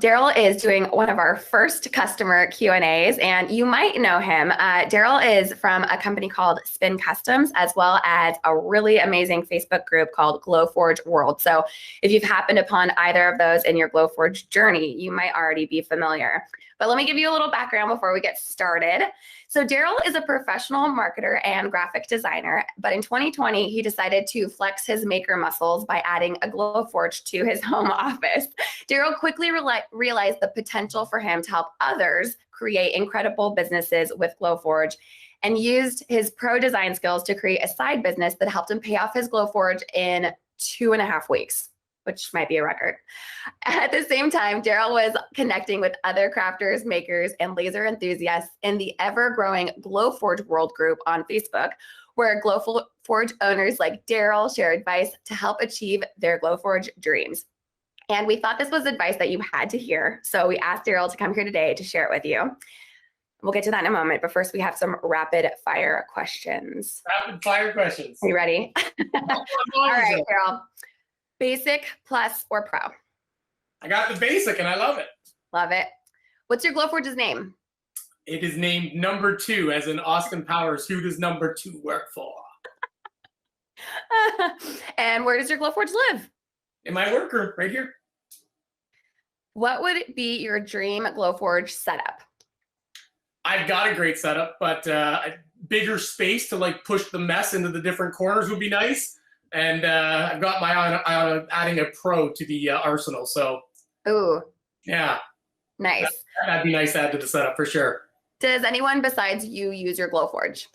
Daryl is doing one of our first customer Q&As, and you might know him. Daryl is from a company called Spin Customs, as well as a really amazing Facebook group called Glowforge World. So if you've happened upon either of those in your Glowforge journey, you might already be familiar. But let me give you a little background before we get started. So Daryl is a professional marketer and graphic designer, but in 2020, he decided to flex his maker muscles by adding a Glowforge to his home office. Daryl quickly realized the potential for him to help others create incredible businesses with Glowforge, and used his pro design skills to create a side business that helped him pay off his Glowforge in 2.5 weeks, which might be a record. At the same time, Daryl was connecting with other crafters, makers, and laser enthusiasts in the ever-growing Glowforge World group on Facebook, where Glowforge owners like Daryl share advice to help achieve their Glowforge dreams. And we thought this was advice that you had to hear, so we asked Daryl to come here today to share it with you. We'll get to that in a moment, but first we have some rapid fire questions. Rapid fire questions. Are you ready? All right, Daryl. Basic, plus, or pro? I got the basic and I love it. Love it. What's your Glowforge's name? It is named number 2, as in Austin Powers. Who does number 2 work for? And where does your Glowforge live? In my worker, right here. What would be your dream Glowforge setup? I've got a great setup, but a bigger space to like push the mess into the different corners would be nice. And I've got my eye on adding a pro to the arsenal. So, ooh, yeah, nice. That'd be nice to add to the setup for sure. Does anyone besides you use your Glowforge?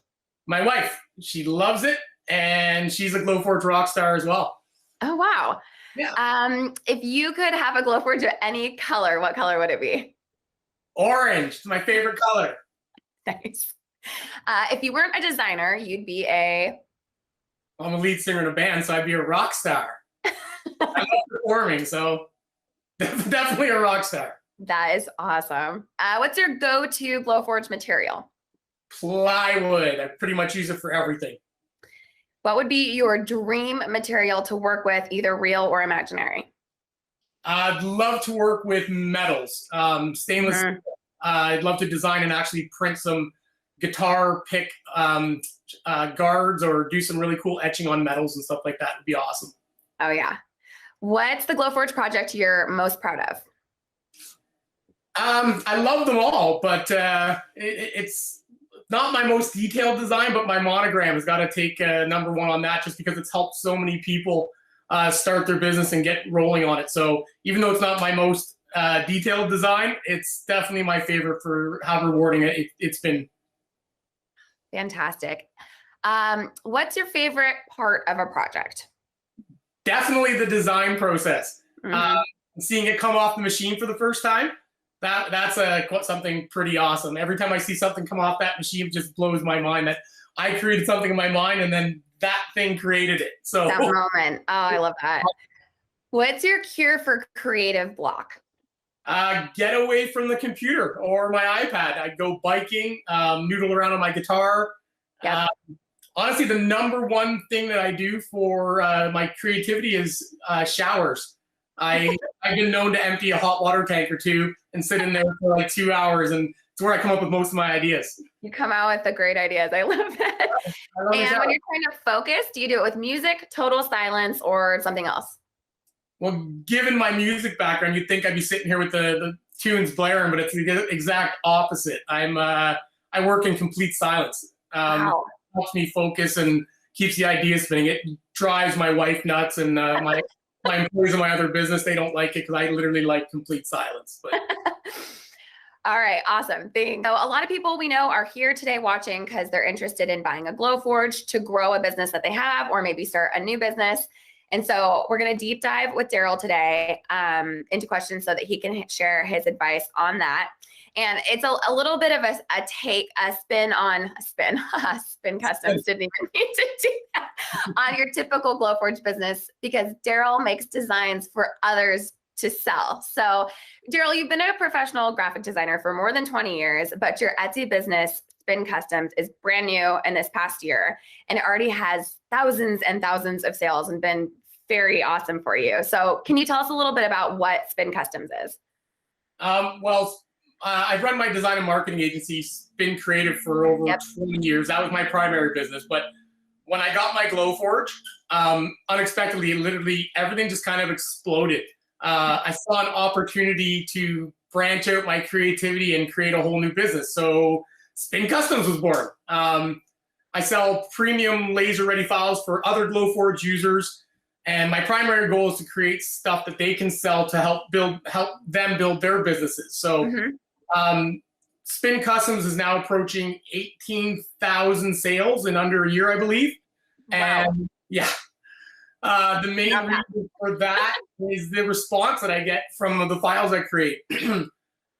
My wife, she loves it, and she's a Glowforge rock star as well. Oh wow! Yeah. If you could have a Glowforge of any color, what color would it be? Orange, my favorite color. Nice. If you weren't a designer, you'd be a... I'm a lead singer in a band, so I'd be a rock star. I love performing, so definitely a rock star. That is awesome. What's your go-to Glowforge material? Plywood. I pretty much use it for everything. What would be your dream material to work with, either real or imaginary? I'd love to work with metals, stainless steel. I'd love to design and actually print some guitar pick guards, or do some really cool etching on metals and stuff like that. Would be awesome. Oh yeah. What's the Glowforge project you're most proud of? I love them all, but it's not my most detailed design, but my monogram has got to take number 1 on that, just because it's helped so many people start their business and get rolling on it. So even though it's not my most detailed design, it's definitely my favorite for how rewarding it's been. Fantastic. What's your favorite part of a project? Definitely the design process. Seeing it come off the machine for the first time, that's something pretty awesome. Every time I see something come off that machine, it just blows my mind that I created something in my mind and then that thing created it. So that moment. Oh, I love that. What's your cure for creative block? Get away from the computer or my iPad. I'd go biking, noodle around on my guitar. Yep. Honestly, the number 1 thing that I do for my creativity is showers. I've been known to empty a hot water tank or 2 and sit in there for like 2 hours, and it's where I come up with most of my ideas. You come out with the great ideas. I love that. And when you're trying to focus, do you do it with music, total silence, or something else? Well, given my music background, you'd think I'd be sitting here with the tunes blaring, but it's the exact opposite. I work in complete silence. Wow. It helps me focus and keeps the ideas spinning. It drives my wife nuts, and my employees in my other business, they don't like it because I literally like complete silence. But all right, awesome. Thanks. So a lot of people we know are here today watching because they're interested in buying a Glowforge to grow a business that they have, or maybe start a new business. And so we're going to deep dive with Daryl today into questions so that he can share his advice on that. And it's a little bit of a Spin Customs didn't even mean to do that, on your typical Glowforge business, because Daryl makes designs for others to sell. So Daryl, you've been a professional graphic designer for more than 20 years, but your Etsy business, Spin Customs, is brand new in this past year, and it already has thousands and thousands of sales and been very awesome for you. So can you tell us a little bit about what Spin Customs is? I've run my design and marketing agency, Spin Creative, for over 20 years. That was my primary business. But when I got my Glowforge, unexpectedly, literally everything just kind of exploded. I saw an opportunity to branch out my creativity and create a whole new business. So Spin Customs was born. I sell premium laser-ready files for other Glowforge users, and my primary goal is to create stuff that they can sell to help them build their businesses. So Spin Customs is now approaching 18,000 sales in under a year, I believe. Wow. And yeah, the main reason for that is the response that I get from the files I create.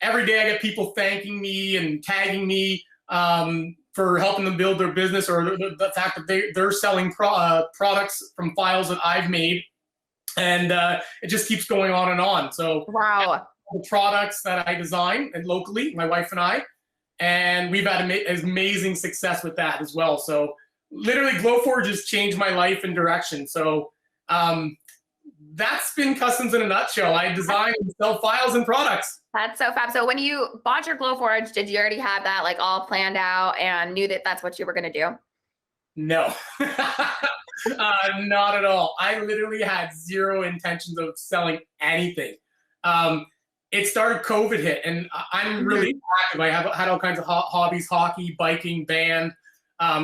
Every day I get people thanking me and tagging me for helping them build their business, or the fact that they're selling products from files that I've made. And it just keeps going on and on. So wow. The products that I design and locally, my wife and I, and we've had amazing success with that as well. So literally Glowforge has changed my life and direction. So that's Spin Customs in a nutshell. I design and sell files and products. That's so fab. So when you bought your Glowforge, did you already have that like all planned out and knew that that's what you were going to do? No, not at all. I literally had zero intentions of selling anything. It started, COVID hit, and I'm really active. I had all kinds of hobbies: hockey, biking, band,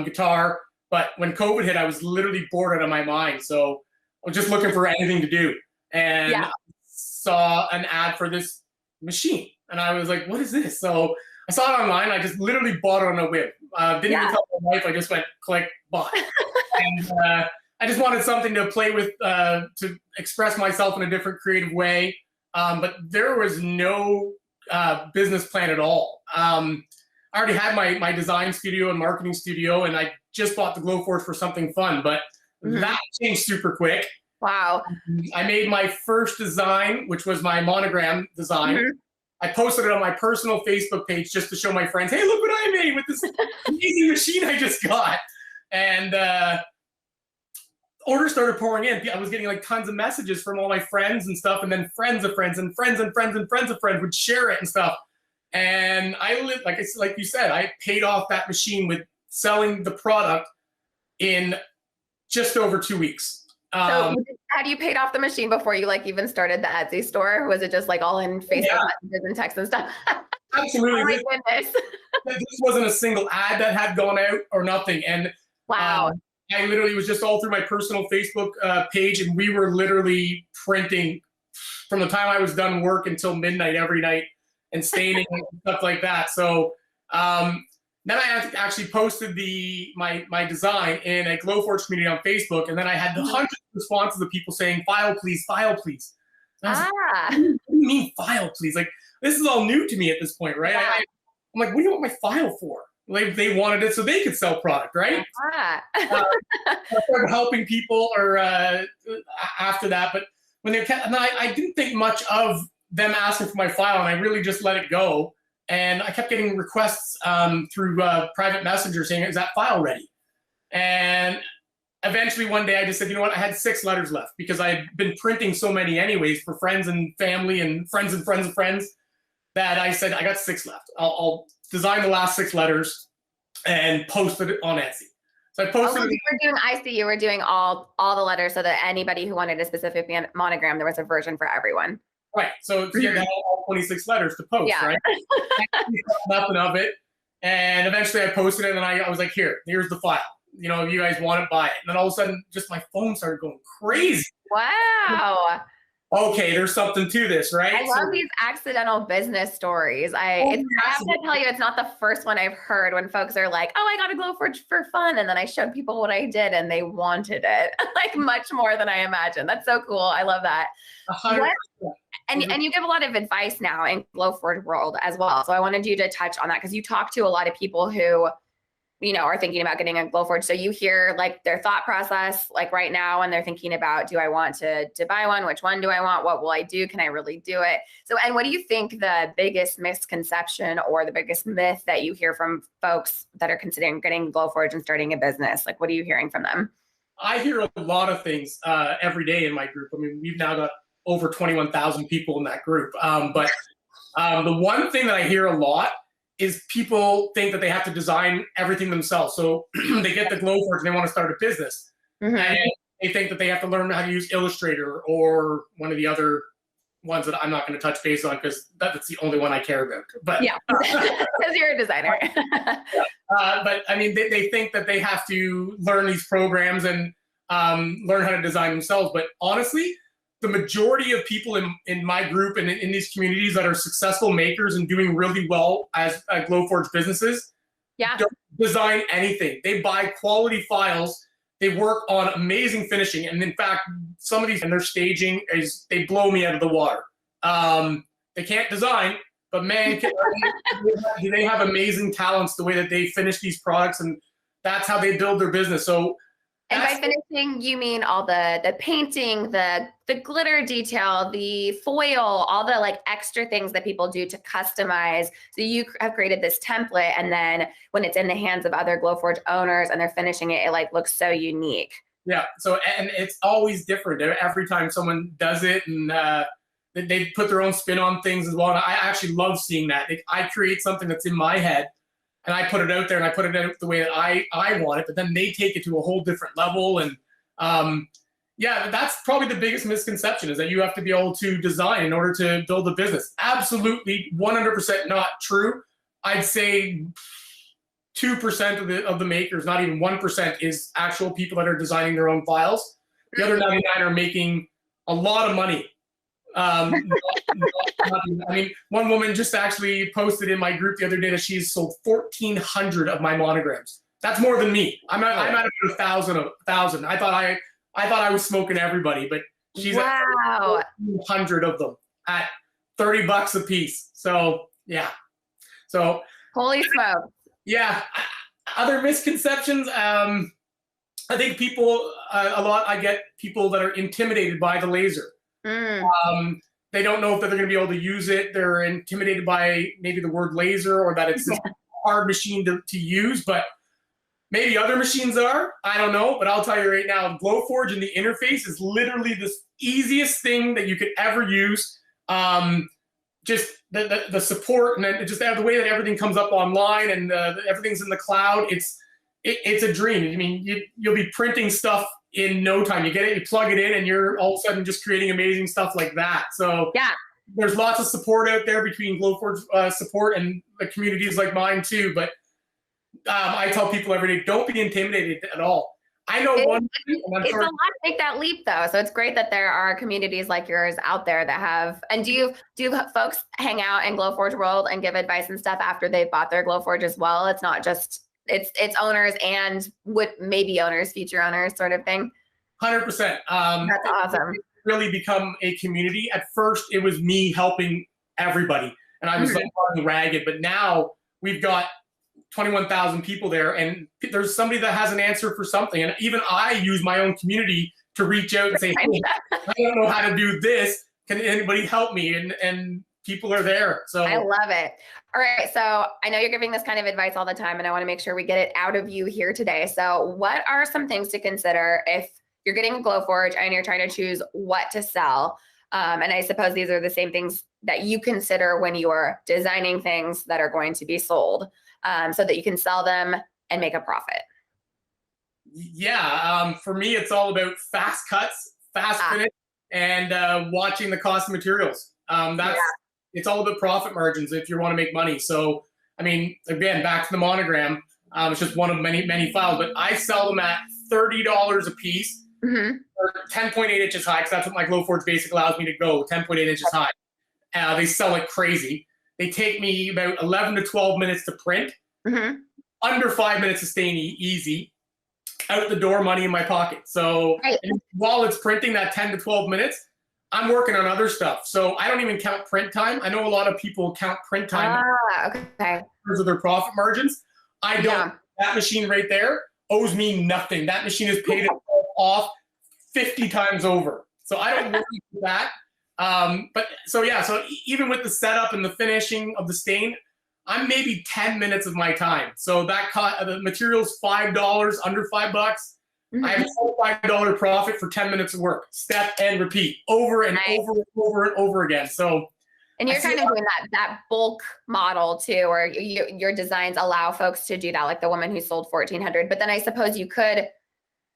guitar. But when COVID hit, I was literally bored out of my mind. So I was just looking for anything to do, and I saw an ad for this machine, and I was like, "What is this?" So I saw it online. I just literally bought it on a whim. Didn't even tell my wife. I just went click, bought. And I just wanted something to play with, to express myself in a different creative way. But there was no business plan at all. I already had my design studio and marketing studio, and I just bought the Glowforge for something fun. But that changed super quick. Wow. I made my first design, which was my monogram design. I posted it on my personal Facebook page just to show my friends, hey, look what I made with this amazing machine I just got. And orders started pouring in. I was getting like tons of messages from all my friends and stuff, and then friends of friends and friends and friends and friends of friends would share it and stuff. And I lived, like you said, I paid off that machine with selling the product in just over 2 weeks. So had you paid off the machine before you like even started the Etsy store? Was it just like all in Facebook messages and text and stuff? Absolutely. Oh my goodness. This wasn't a single ad that had gone out or nothing. And wow. I literally was just all through my personal Facebook page, and we were literally printing from the time I was done work until midnight every night and staining and stuff like that. So then I actually posted my design in a Glowforge community on Facebook, and then I had hundreds of responses of people saying, file please, file please. And I was like, what do you mean file please? Like, this is all new to me at this point, right? I'm like, what do you want my file for? Like, they wanted it so they could sell product, right? I started helping people after that, but when I didn't think much of them asking for my file, and I really just let it go. And I kept getting requests through private messenger saying, is that file ready? And eventually one day I just said, you know what? I had 6 letters left because I had been printing so many anyways for friends and family and friends and friends of friends that I said, I got 6 left. I'll design the last 6 letters and post it on Etsy. So I posted you were doing all the letters so that anybody who wanted a specific monogram, there was a version for everyone. Right. So you had all 26 letters to post, right? Nothing of it. And eventually I posted it, and I was like, here's the file. You know, if you guys want it, buy it. And then all of a sudden, just my phone started going crazy. Wow. Okay, there's something to this, right? I love these accidental business stories. I have to tell you, it's not the first one I've heard when folks are like, oh, I got a Glowforge for fun. And then I showed people what I did and they wanted it like much more than I imagined. That's so cool. I love that. 100%. And you give a lot of advice now in Glowforge world as well. So I wanted you to touch on that because you talk to a lot of people who, you know, are thinking about getting a Glowforge. So you hear like their thought process, like right now, and they're thinking about, do I want to buy one? Which one do I want? What will I do? Can I really do it? So, and what do you think the biggest misconception or the biggest myth that you hear from folks that are considering getting Glowforge and starting a business? Like, what are you hearing from them? I hear a lot of things every day in my group. I mean, we've now got over 21,000 people in that group. But The one thing that I hear a lot is people think that they have to design everything themselves. So they get the Glowforge and they want to start a business. And they think that they have to learn how to use Illustrator or one of the other ones that I'm not going to touch base on because that's the only one I care about. But yeah, because you're a designer. But I mean, they think that they have to learn these programs and learn how to design themselves. But honestly, the majority of people in my group and in these communities that are successful makers and doing really well as Glowforge businesses, don't design anything. They buy quality files. They work on amazing finishing. And in fact, some of these and their staging they blow me out of the water. They can't design, but man, do they have amazing talents the way that they finish these products, and that's how they build their business. So, and by finishing, you mean all the painting, the glitter detail, the foil, all the like extra things that people do to customize. So you have created this template, and then when it's in the hands of other Glowforge owners and they're finishing it, it like looks so unique. Yeah. So, and it's always different every time someone does it, and they put their own spin on things as well. And I actually love seeing that. I create something that's in my head, and I put it out there, and I put it out the way that I want it, but then they take it to a whole different level. And yeah, that's probably the biggest misconception, is that you have to be able to design in order to build a business. Absolutely 100% not true. I'd say 2% of the makers, not even 1%, is actual people that are designing their own files. The other 99 are making a lot of money. I mean, one woman just actually posted in my group the other day that she's sold 1,400 of my monograms. That's more than me. I'm at about 1,000. I thought I was smoking everybody, but she's at 1,400 of them at $30 a piece. So yeah. So holy smoke. Yeah. Other misconceptions. I think people I get people that are intimidated by the laser. They don't know if they're going to be able to use it. They're intimidated by maybe the word laser, or that it's a hard machine to use, but maybe other machines are. I don't know, but I'll tell you right now, Glowforge and the interface is literally the easiest thing that you could ever use. Just the support, and then just the way that everything comes up online, and everything's in the cloud. It's a dream. I mean, you'll be printing stuff in no time. You get it, you plug it in, and you're all of a sudden just creating amazing stuff like that. So yeah, there's lots of support out there between Glowforge support and the communities like mine too. But I tell people every day, don't be intimidated at all. I know it's a lot to make that leap, though. So it's great that there are communities like yours out there that have. And do folks hang out in Glowforge world and give advice and stuff after they've bought their Glowforge as well? It's not just it's owners and maybe owners, future owners, sort of thing. 100%. That's awesome. It's really become a community. At first, it was me helping everybody, and I was like running ragged. But now we've got 21,000 people there, and there's somebody that has an answer for something. And even I use my own community to reach out and say, hey, I don't know how to do this. Can anybody help me? And people are there. So I love it. All right. So I know you're giving this kind of advice all the time, and I want to make sure we get it out of you here today. So what are some things to consider if you're getting a Glowforge and you're trying to choose what to sell? And I suppose these are the same things that you consider when you're designing things that are going to be sold, so that you can sell them and make a profit. Yeah. For me, it's all about fast cuts, fast finish, and watching the cost of materials. It's all about profit margins if you want to make money. So, I mean, again, back to the monogram. It's just one of many, many files, but I sell them at $30 a piece, or 10.8 inches high, because that's what my Glowforge Basic allows me to go, 10.8 inches high. They sell like crazy. They take me about 11 to 12 minutes to print, under 5 minutes of staying easy, out the door, money in my pocket. So while it's printing that 10 to 12 minutes, I'm working on other stuff. So I don't even count print time. I know a lot of people count print time in terms of their profit margins. I don't. Yeah. That machine right there owes me nothing. That machine has paid it off 50 times over. So I don't worry about that. But so yeah, so even with the setup and the finishing of the stain, I'm maybe 10 minutes of my time. So that the material's $5, under $5. I have a $5 profit for 10 minutes of work. Step and repeat over and over and over and over again. So And you're kind of doing that bulk model too, or your designs allow folks to do that, like the woman who sold 1,400. But then I suppose you could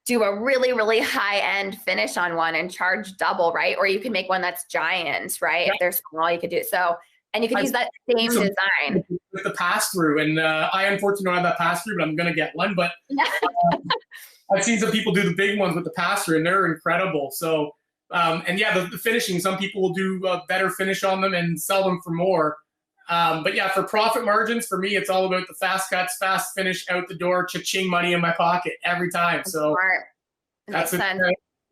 do a really, really high end finish on one and charge double, right? Or you can make one that's giant, right? If they're small, you could do it. So, and you could use that same design with the pass through. And I unfortunately don't have that pass through, but I'm going to get one. But I've seen some people do the big ones with the pass through, and they're incredible. So, and yeah, the finishing, some people will do a better finish on them and sell them for more. But yeah, for profit margins, for me, it's all about the fast cuts, fast finish, out the door, cha-ching, money in my pocket every time. So that's sense.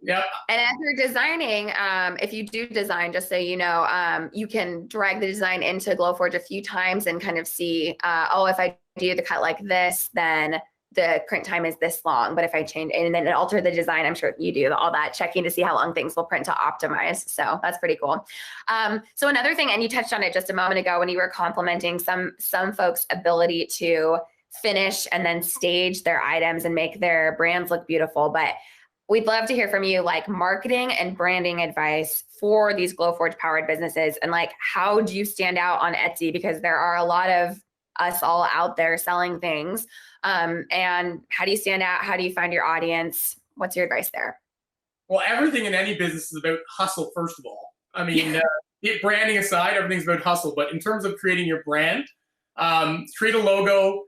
Yep. And as you're designing, if you do design, just so you know, you can drag the design into Glowforge a few times and kind of see, oh, if I do the cut like this, then the print time is this long. But if I change and then alter the design, I'm sure you do all that checking to see how long things will print to optimize. So that's pretty cool. So another thing, and you touched on it just a moment ago when you were complimenting some folks' ability to finish and then stage their items and make their brands look beautiful. But we'd love to hear from you, like marketing and branding advice for these Glowforge powered businesses. And like, how do you stand out on Etsy? Because there are a lot of us all out there selling things. And how do you stand out? How do you find your audience? What's your advice there? Well, everything in any business is about hustle, first of all. I mean, branding aside, everything's about hustle. But in terms of creating your brand, create a logo,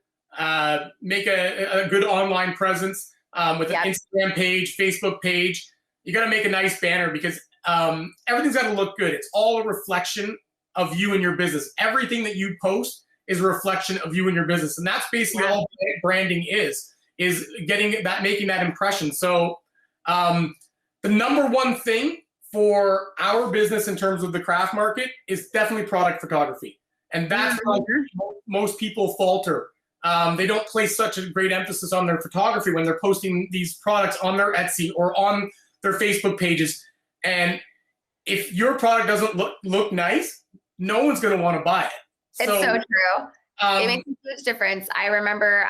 make a good online presence with an Instagram page, Facebook page. You got to make a nice banner because everything's got to look good. It's all a reflection of you and your business. Everything that you post is a reflection of you and your business. And that's basically all branding is getting that, making that impression. So the number one thing for our business in terms of the craft market is definitely product photography. And that's why most people falter. They don't place such a great emphasis on their photography when they're posting these products on their Etsy or on their Facebook pages. And if your product doesn't look nice, no one's going to want to buy it. It's so true. It makes a huge difference. I remember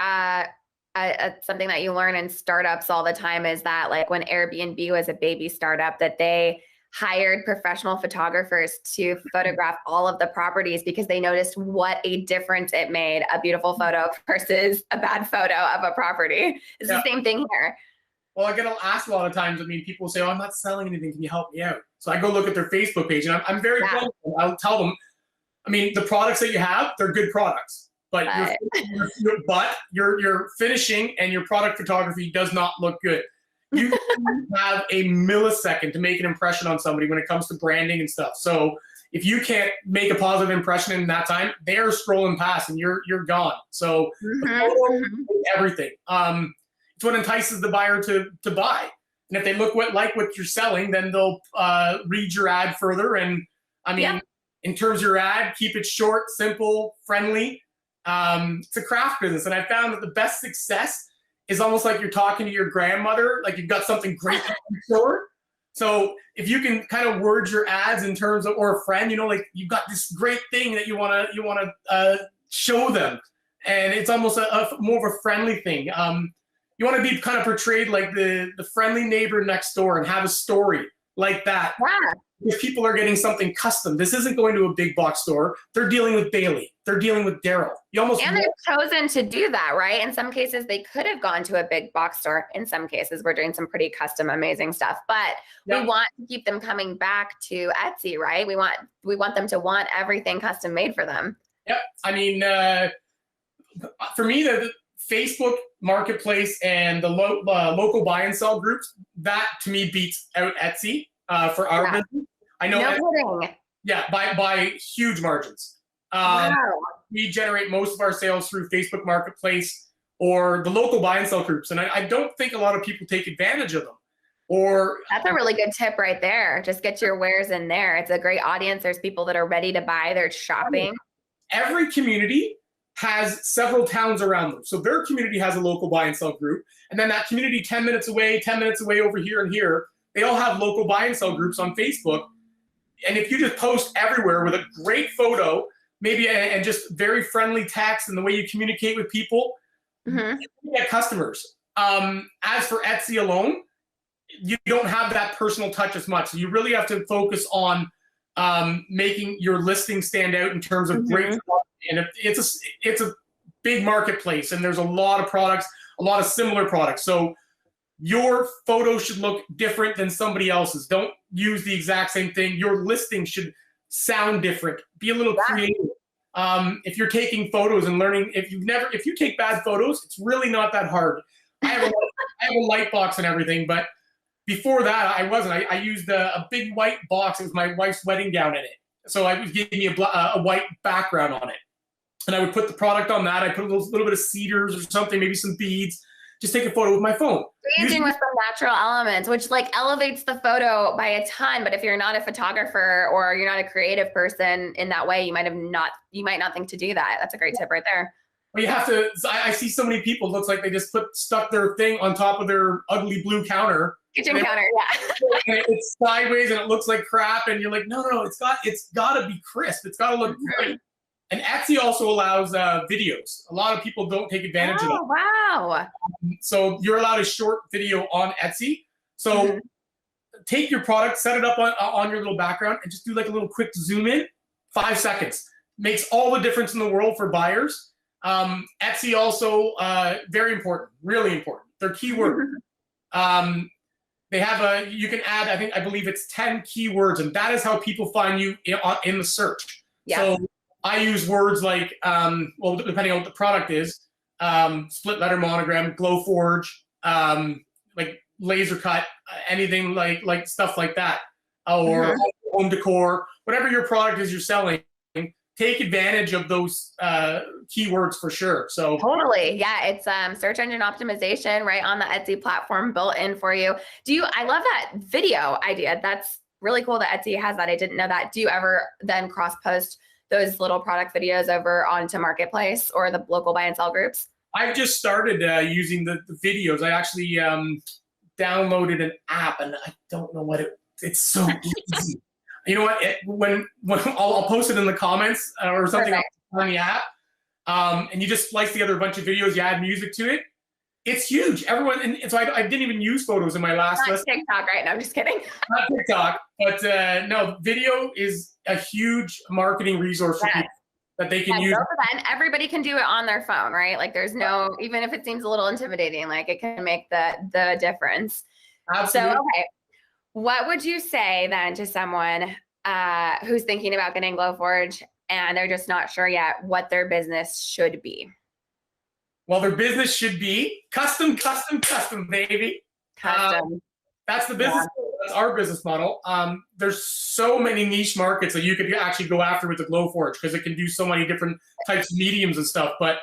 something that you learn in startups all the time is that like when Airbnb was a baby startup, that they hired professional photographers to photograph all of the properties because they noticed what a difference it made, a beautiful photo versus a bad photo of a property. It's the same thing here. Well, I get asked a lot of times. I mean, people say, oh, I'm not selling anything. Can you help me out? So I go look at their Facebook page and I'm very close. I'll tell them, I mean, the products that you have, they're good products, but your finishing and your product photography does not look good. You have a millisecond to make an impression on somebody when it comes to branding and stuff. So if you can't make a positive impression in that time, they're scrolling past and you're gone. So everything. It's what entices the buyer to buy. And if they like what you're selling, then they'll read your ad further. And I mean, in terms of your ad, keep it short, simple, friendly. It's a craft business. And I found that the best success is almost like you're talking to your grandmother, like you've got something great to show. So if you can kind of word your ads in terms of, or a friend, you know, like you've got this great thing that you want to show them. And it's almost more of a friendly thing. You want to be kind of portrayed like the friendly neighbor next door and have a story like that. Yeah. If people are getting something custom, this isn't going to a big box store. They're dealing with Bailey. They're dealing with Daryl. And they've chosen to do that, right? In some cases, they could have gone to a big box store. In some cases, we're doing some pretty custom, amazing stuff. But we want to keep them coming back to Etsy, right? We want them to want everything custom made for them. Yep. I mean, for me, the Facebook Marketplace and the local buy and sell groups, that to me beats out Etsy for our business. I know. No kidding. Yeah, by huge margins. We generate most of our sales through Facebook Marketplace or the local buy and sell groups. And I don't think a lot of people take advantage of them. That's a really good tip right there. Just get your wares in there. It's a great audience. There's people that are ready to buy. They're shopping. Every community has several towns around them. So their community has a local buy and sell group. And then that community 10 minutes away over here and here, they all have local buy and sell groups on Facebook. And if you just post everywhere with a great photo, maybe, and just very friendly text and the way you communicate with people, you get customers. As for Etsy alone, you don't have that personal touch as much. So you really have to focus on making your listing stand out in terms of great product. And it's a big marketplace, and there's a lot of products, a lot of similar products. So your photo should look different than somebody else's. Don't use the exact same thing. Your listing should sound different. Be a little creative. If you're taking photos and learning, if you take bad photos, it's really not that hard. I have a light box and everything, but before that, I wasn't. I used a big white box. It was my wife's wedding gown in it. So I was giving me a white background on it. And I would put the product on that. I put a little bit of cedars or something, maybe some beads. Just take a photo with my phone. Using with some natural elements, which like elevates the photo by a ton. But if you're not a photographer or you're not a creative person in that way, you might not think to do that. That's a great tip right there. Well, you have to. I see so many people. It looks like they just stuck their thing on top of their ugly blue counter. Kitchen counter, yeah. And it's sideways and it looks like crap. And you're like, no, it's got to be crisp. It's got to look great. And Etsy also allows videos. A lot of people don't take advantage of it. Oh, wow. So you're allowed a short video on Etsy. So take your product, set it up on your little background, and just do like a little quick zoom in, 5 seconds. Makes all the difference in the world for buyers. Etsy also, very important, really important. They're keyword. They have you can add, I believe it's 10 keywords, and that is how people find you in the search. Yeah. So I use words like, well, depending on what the product is, split letter monogram, Glowforge, like laser cut, anything like stuff like that, or home decor, whatever your product is you're selling. Take advantage of those keywords for sure. So totally, yeah, it's search engine optimization right on the Etsy platform built in for you. I love that video idea. That's really cool that Etsy has that. I didn't know that. Do you ever then cross post those little product videos over onto Marketplace or the local buy and sell groups? I've just started using the videos. I actually downloaded an app, and I don't know what it's so easy. You know what? When I'll post it in the comments or something on the app, and you just splice together a bunch of videos. You add music to it. It's huge. Everyone, and so I didn't even use photos in my last list. TikTok, right? No, I'm just kidding. Not TikTok, but no, video is a huge marketing resource for people that they can use. And everybody can do it on their phone, right? Like there's no, even if it seems a little intimidating, like it can make the difference. Absolutely. So, okay. What would you say then to someone who's thinking about getting Glowforge and they're just not sure yet what their business should be? Well, their business should be custom, baby. Custom. That's the business. Yeah. That's our business model. There's so many niche markets that you could actually go after with the Glowforge because it can do so many different types of mediums and stuff. But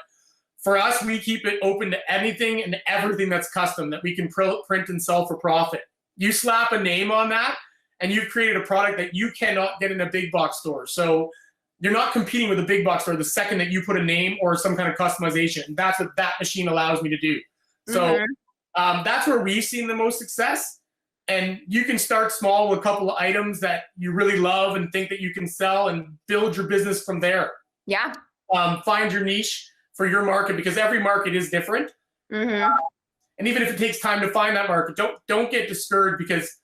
for us, we keep it open to anything and everything that's custom that we can print and sell for profit. You slap a name on that, and you've created a product that you cannot get in a big box store. So you're not competing with a big box store the second that you put a name or some kind of customization. That's what that machine allows me to do. So that's where we've seen the most success. And you can start small with a couple of items that you really love and think that you can sell and build your business from there. Yeah. Find your niche for your market because every market is different. And even if it takes time to find that market, don't get discouraged because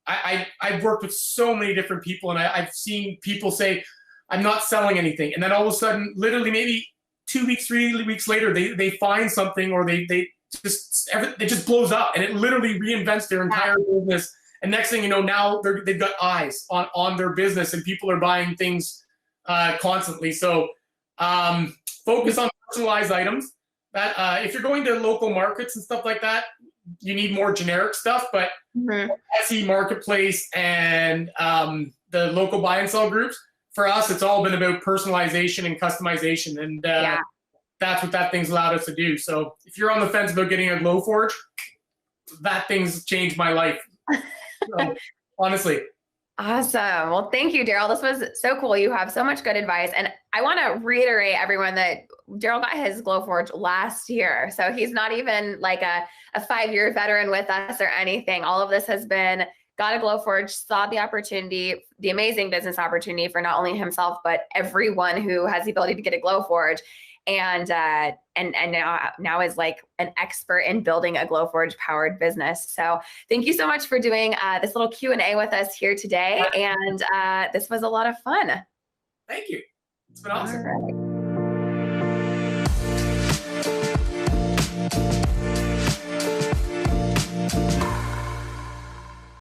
I've worked with so many different people and I've seen people say, I'm not selling anything. And then all of a sudden, literally maybe 2 weeks, 3 weeks later, they find something or it just blows up and it literally reinvents their entire business. And next thing you know, now they've got eyes on their business and people are buying things constantly. So focus on personalized items. That if you're going to local markets and stuff like that, you need more generic stuff. But Etsy Marketplace and the local buy and sell groups, for us, it's all been about personalization and customization, and that's what that thing's allowed us to do. So if you're on the fence about getting a Glowforge, that thing's changed my life. So, honestly. Awesome. Well, thank you, Daryl. This was so cool. You have so much good advice. And I want to reiterate everyone that Daryl got his Glowforge last year. So he's not even like a 5-year veteran with us or anything. All of this has been got a Glowforge, saw the opportunity, the amazing business opportunity for not only himself, but everyone who has the ability to get a Glowforge. and now is like an expert in building a Glowforge powered business. So thank you so much for doing this little Q&A with us here today. And this was a lot of fun. Thank you. It's been awesome. All right.